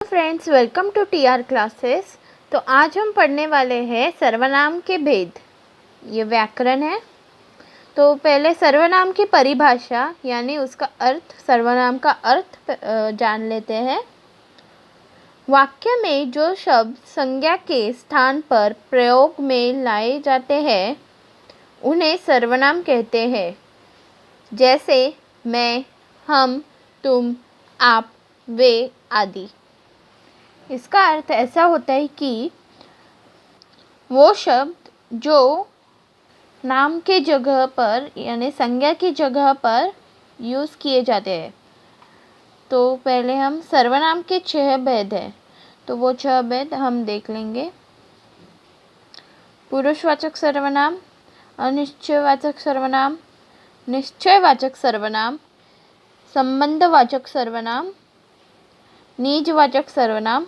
Friends, welcome to TR classes. तो आज हम पढ़ने वाले हैं सर्वनाम के भेद। ये व्याकरण है। तो पहले सर्वनाम की परिभाषा यानी उसका अर्थ, सर्वनाम का अर्थ जान लेते हैं। वाक्य में जो शब्द संज्ञा के स्थान पर प्रयोग में लाए जाते हैं उन्हें सर्वनाम कहते हैं। जैसे मैं, हम, तुम, आप, वे आदि। इसका अर्थ ऐसा होता है कि वो शब्द जो नाम के जगह पर यानी संज्ञा की जगह पर यूज़ किए जाते हैं। तो पहले हम सर्वनाम के 6 भेद हैं, तो वो 6 भेद हम देख लेंगे। पुरुषवाचक सर्वनाम, अनिश्चयवाचक सर्वनाम, निश्चयवाचक सर्वनाम, संबंधवाचक सर्वनाम, निजवाचक सर्वनाम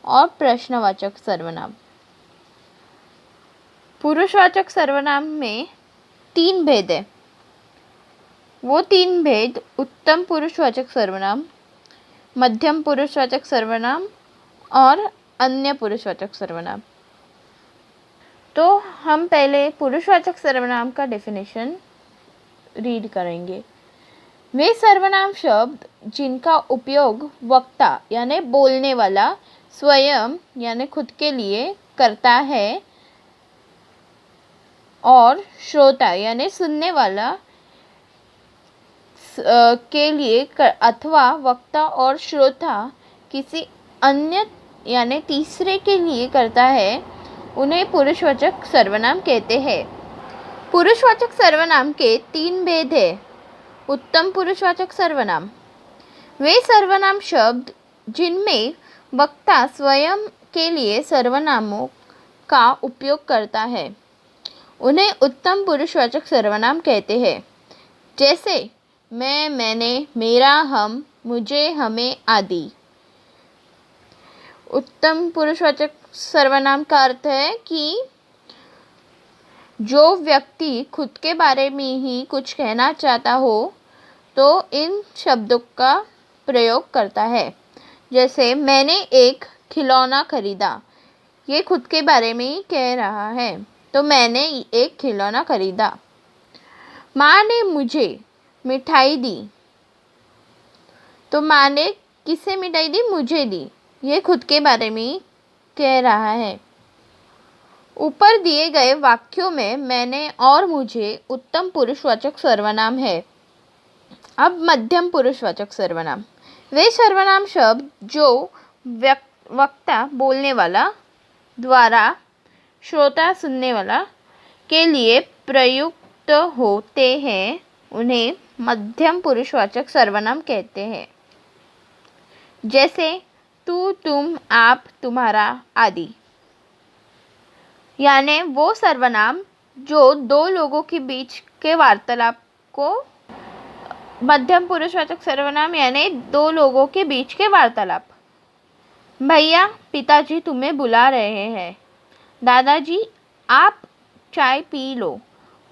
और प्रश्नवाचक सर्वनाम। पुरुषवाचक सर्वनाम में 3 भेद है। वो 3 भेद उत्तम पुरुषवाचक सर्वनाम, मध्यम पुरुषवाचक सर्वनाम और अन्य पुरुषवाचक सर्वनाम। तो हम पहले पुरुषवाचक सर्वनाम का डेफिनेशन रीड करेंगे। वे सर्वनाम शब्द जिनका उपयोग वक्ता यानी बोलने वाला स्वयं यानी खुद के लिए करता है और श्रोता यानी सुनने वाला के लिए अथवा वक्ता और श्रोता किसी अन्य यानी तीसरे के लिए करता है, उन्हें पुरुषवाचक सर्वनाम कहते हैं। पुरुषवाचक सर्वनाम के 3 भेद हैं। उत्तम पुरुषवाचक सर्वनाम, वे सर्वनाम शब्द जिनमें वक्ता स्वयं के लिए सर्वनामों का उपयोग करता है, उन्हें उत्तम पुरुषवाचक सर्वनाम कहते हैं। जैसे मैं, मैंने, मेरा, हम, मुझे, हमें आदि। उत्तम पुरुषवाचक सर्वनाम का अर्थ है कि जो व्यक्ति खुद के बारे में ही कुछ कहना चाहता हो तो इन शब्दों का प्रयोग करता है। जैसे मैंने एक खिलौना खरीदा, ये खुद के बारे में ही कह रहा है, तो मैंने एक खिलौना खरीदा। माँ ने मुझे मिठाई दी, तो माँ ने किसे मिठाई दी? मुझे दी, ये खुद के बारे में ही कह रहा है। ऊपर दिए गए वाक्यों में मैंने और मुझे उत्तम पुरुषवाचक सर्वनाम है। अब मध्यम पुरुषवाचक सर्वनाम, वे सर्वनाम शब्द जो वक्ता बोलने वाला द्वारा श्रोता सुनने वाला के लिए प्रयुक्त होते हैं, उन्हें मध्यम पुरुषवाचक सर्वनाम कहते हैं। जैसे तू, तुम, आप, तुम्हारा आदि। यानी वो सर्वनाम जो 2 लोगों के बीच के वार्तालाप को मध्यम पुरुषवाचक सर्वनाम यानी 2 लोगों के बीच के वार्तालाप। भैया, पिताजी तुम्हें बुला रहे हैं। दादाजी, आप चाय पी लो।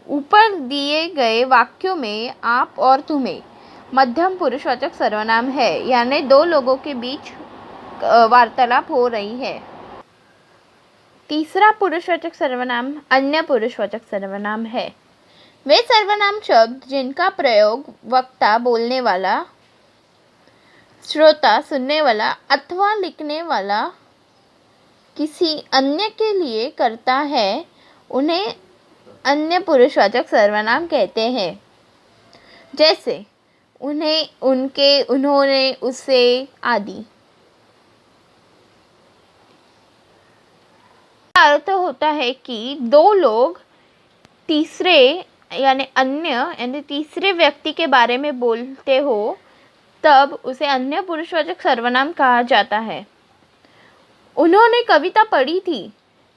ऊपर दिए गए वाक्यों में आप और तुम्हें मध्यम पुरुषवाचक सर्वनाम है, यानी 2 लोगों के बीच वार्तालाप हो रही है। तीसरा पुरुषवाचक सर्वनाम अन्य पुरुषवाचक सर्वनाम है। वे सर्वनाम शब्द जिनका प्रयोग वक्ता बोलने वाला, श्रोता सुनने वाला अथवा लिखने वाला किसी अन्य के लिए करता है, उन्हें अन्य पुरुषवाचक सर्वनाम कहते हैं। जैसे उन्हें, उनके, उन्होंने, उसे आदि। अर्थ होता है कि 2 लोग तीसरे यानी अन्य यानी तीसरे व्यक्ति के बारे में बोलते हो, तब उसे अन्य पुरुषवाचक सर्वनाम कहा जाता है। उन्होंने कविता पढ़ी थी,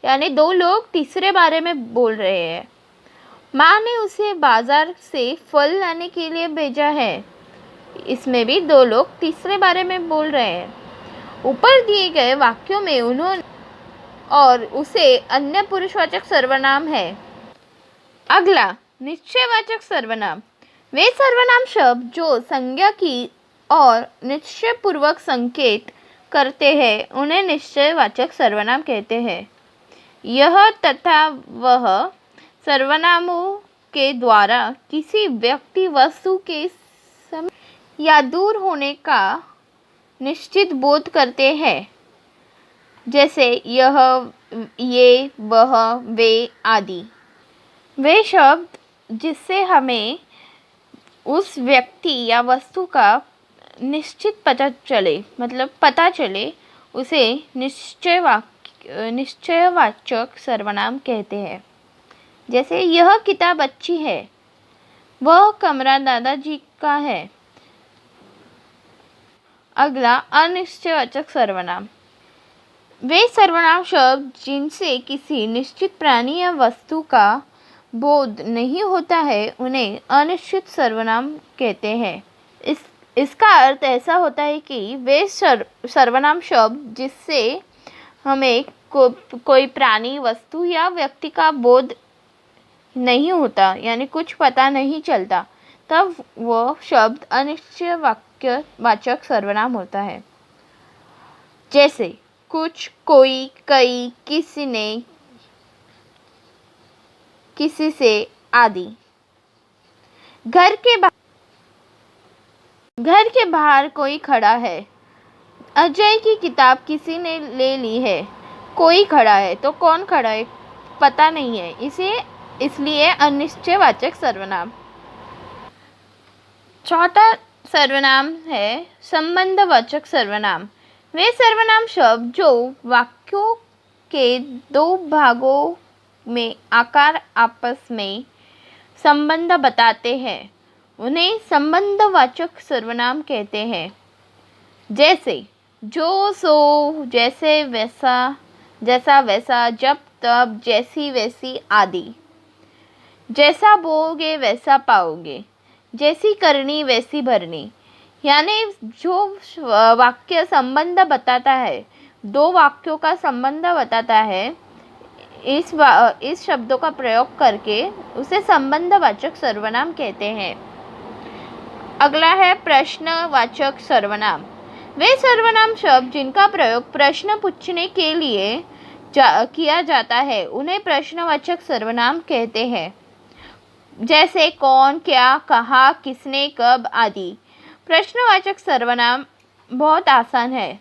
यानी 2 लोग तीसरे बारे में बोल रहे हैं। माँ ने उसे बाजार से फल लाने के लिए भेजा है, इसमें भी 2 लोग तीसरे बारे में बोल रहे हैं। ऊपर दिए गए वाक्यों में उन्होंने और उसे अन्य पुरुषवाचक सर्वनाम है। अगला निश्चयवाचक सर्वनाम, वे सर्वनाम शब्द जो संज्ञा की और निश्चयपूर्वक संकेत करते हैं उन्हें निश्चयवाचक सर्वनाम कहते हैं। यह तथा वह सर्वनामों के द्वारा किसी व्यक्ति वस्तु के समीप या दूर होने का निश्चित बोध करते हैं, जैसे यह, ये, वह, वे आदि। वे शब्द जिससे हमें उस व्यक्ति या वस्तु का निश्चित पता चले उसे निश्चयवाचक सर्वनाम कहते हैं। जैसे यह किताब अच्छी है, वह कमरा दादाजी का है। अगला अनिश्चयवाचक सर्वनाम। वे सर्वनाम शब्द जिनसे किसी निश्चित प्राणी या वस्तु का बोध नहीं होता है उन्हें अनिश्चित सर्वनाम कहते हैं। इसका अर्थ ऐसा होता है कि वे सर्वनाम शब्द जिससे हमें कोई प्राणी, वस्तु या व्यक्ति का बोध नहीं होता, यानी कुछ पता नहीं चलता, तब वह शब्द अनिश्चयवाचक सर्वनाम होता है। जैसे कुछ, कोई, कई, किसी ने, किसी से आदि। घर के बाहर कोई खड़ा है। अजय की किताब किसी ने ले ली है। कोई खड़ा है, तो कौन खड़ा है पता नहीं है, इसलिए अनिश्चयवाचक सर्वनाम। चौथा सर्वनाम है संबंधवाचक सर्वनाम। वे सर्वनाम शब्द जो वाक्यों के दो भागों में आकर आपस में संबंध बताते हैं उन्हें संबंधवाचक सर्वनाम कहते हैं। जैसे जो, सो, जैसे, वैसा, जैसा वैसा, जब तब, जैसी वैसी आदि। जैसा बोओगे वैसा पाओगे, जैसी करनी वैसी भरनी। यानी जो वाक्य संबंध बताता है, दो वाक्यों का संबंध बताता है, इस शब्दों का प्रयोग करके उसे संबंधवाचक सर्वनाम कहते हैं। अगला है प्रश्नवाचक सर्वनाम। वे सर्वनाम शब्द जिनका प्रयोग प्रश्न पूछने के लिए किया जाता है उन्हें प्रश्नवाचक सर्वनाम कहते हैं। जैसे कौन, क्या, कहाँ, किसने, कब आदि। प्रश्नवाचक सर्वनाम बहुत आसान है,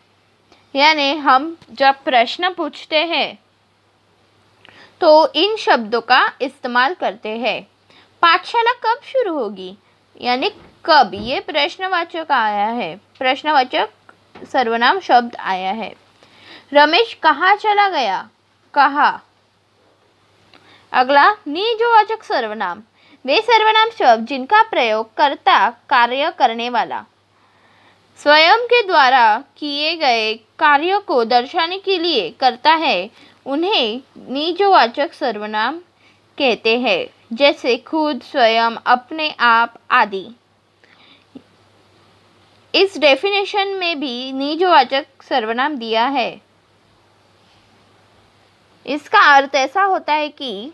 यानी हम जब प्रश्न पूछते हैं तो इन शब्दों का इस्तेमाल करते हैं। पाठशाला कब शुरू होगी, यानी कब, ये प्रश्नवाचक आया है, प्रश्नवाचक सर्वनाम शब्द आया है। रमेश कहाँ चला गया, कहाँ। अगला निजवाचक सर्वनाम। वे सर्वनाम शब्द जिनका प्रयोग कर्ता, कार्य करने वाला, स्वयं के द्वारा किए गए कार्य को दर्शाने के लिए करता है उन्हें निजवाचक सर्वनाम कहते हैं। जैसे खुद, स्वयं, अपने आप आदि। इस डेफिनेशन में भी निजवाचक सर्वनाम दिया है। इसका अर्थ ऐसा होता है कि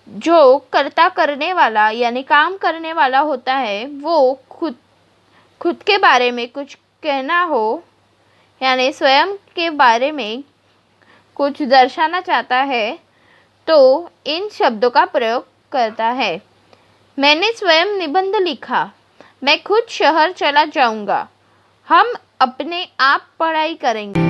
जो कर्ता करने वाला यानी काम करने वाला होता है वो खुद के बारे में कुछ कहना हो, यानी स्वयं के बारे में कुछ दर्शाना चाहता है तो इन शब्दों का प्रयोग करता है। मैंने स्वयं निबंध लिखा, मैं खुद शहर चला जाऊंगा, हम अपने आप पढ़ाई करेंगे।